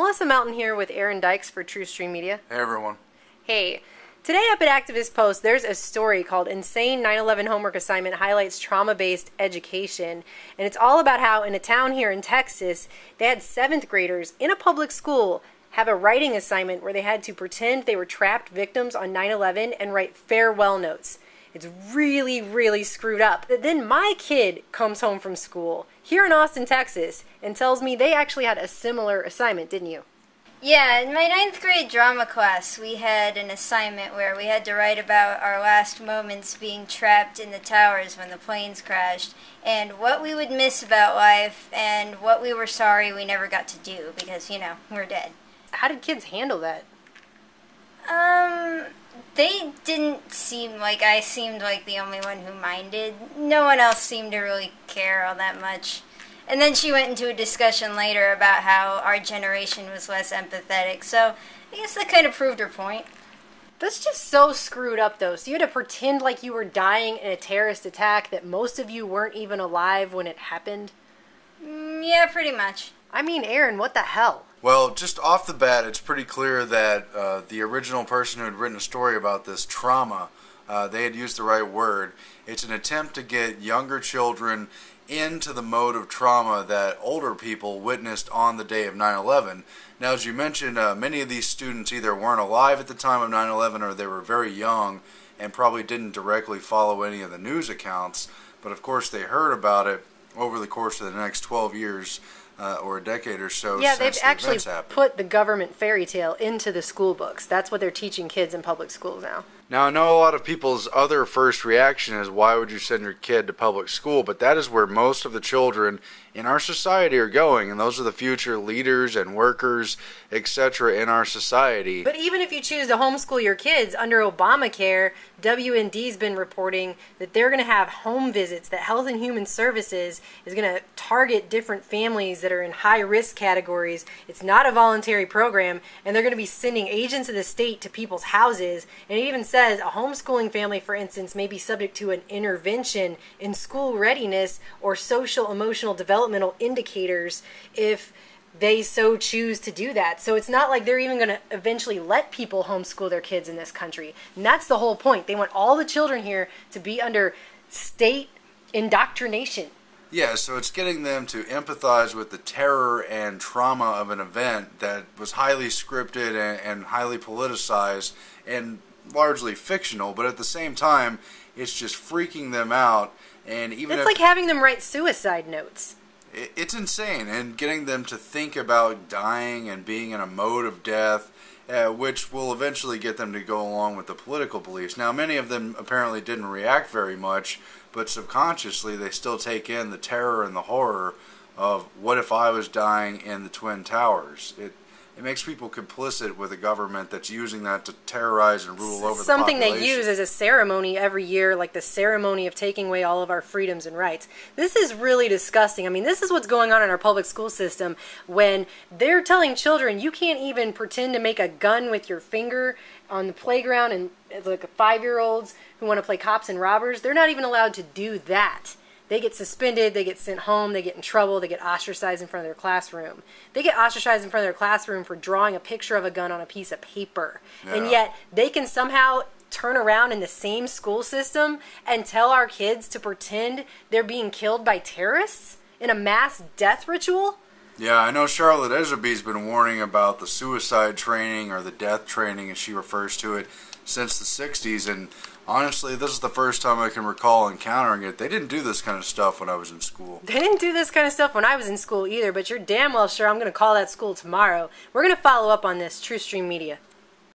Melissa Melton here with Aaron Dykes for True Stream Media. Hey everyone. Hey, today up at Activist Post, there's a story called Insane 9/11 Homework Assignment Highlights Trauma-Based Education. And it's all about how in a town here in Texas, they had 7th graders in a public school have a writing assignment where they had to pretend they were trapped victims on 9/11 and write farewell notes. It's really, really screwed up. But then my kid comes home from school here in Austin, Texas, and tells me they actually had a similar assignment, didn't you? Yeah, in my 9th grade drama class, we had an assignment where we had to write about our last moments being trapped in the towers when the planes crashed, and what we would miss about life, and what we were sorry we never got to do, because, you know, we're dead. How did kids handle that? They didn't seem like I seemed like the only one who minded. No one else seemed to really care all that much. And then she went into a discussion later about how our generation was less empathetic, so I guess that kind of proved her point. That's just so screwed up, though. So you had to pretend like you were dying in a terrorist attack that most of you weren't even alive when it happened? Yeah, pretty much. I mean, Aaron, what the hell? Well, just off the bat, it's pretty clear that the original person who had written a story about this trauma, they had used the right word. It's an attempt to get younger children into the mode of trauma that older people witnessed on the day of 9/11. Now, as you mentioned, many of these students either weren't alive at the time of 9/11 or they were very young and probably didn't directly follow any of the news accounts. But, of course, they heard about it over the course of the next 12 years or a decade or so. Yeah, since they've actually happened. put the government fairy tale into the school books. That's what they're teaching kids in public schools now. Now, I know a lot of people's other first reaction is, why would you send your kid to public school? But that is where most of the children in our society are going, and those are the future leaders and workers, etc. in our society. But even if you choose to homeschool your kids under Obamacare, WND's been reporting that they're going to have home visits, that Health and Human Services is going to target different families that are in high-risk categories. It's not a voluntary program, and they're going to be sending agents of the state to people's houses. And it even says a homeschooling family, for instance, may be subject to an intervention in school readiness or social emotional developmental indicators if they so choose to do that. So it's not like they're even going to eventually let people homeschool their kids in this country. And that's the whole point. They want all the children here to be under state indoctrination. Yeah, so it's getting them to empathize with the terror and trauma of an event that was highly scripted and highly politicized and largely fictional, but at the same time, it's just freaking them out. And even it's like having them write suicide notes. It's insane, and getting them to think about dying and being in a mode of death, which will eventually get them to go along with the political beliefs. Now, many of them apparently didn't react very much, but subconsciously they still take in the terror and the horror of, what if I was dying in the Twin Towers? It makes people complicit with a government that's using that to terrorize and rule over the population. Something they use as a ceremony every year, like the ceremony of taking away all of our freedoms and rights. This is really disgusting. I mean, this is what's going on in our public school system when they're telling children you can't even pretend to make a gun with your finger on the playground, and it's like 5-year-olds who want to play cops and robbers. They're not even allowed to do that. They get suspended, they get sent home, they get in trouble, they get ostracized in front of their classroom. They get ostracized in front of their classroom for drawing a picture of a gun on a piece of paper. Yeah. And yet they can somehow turn around in the same school system and tell our kids to pretend they're being killed by terrorists in a mass death ritual? Yeah, I know Charlotte Ezebee's been warning about the suicide training, or the death training as she refers to it, since the 60s, and honestly, this is the first time I can recall encountering it. They didn't do this kind of stuff when I was in school. They didn't do this kind of stuff when I was in school either, but you're damn well sure I'm going to call that school tomorrow. We're going to follow up on this, True Stream Media.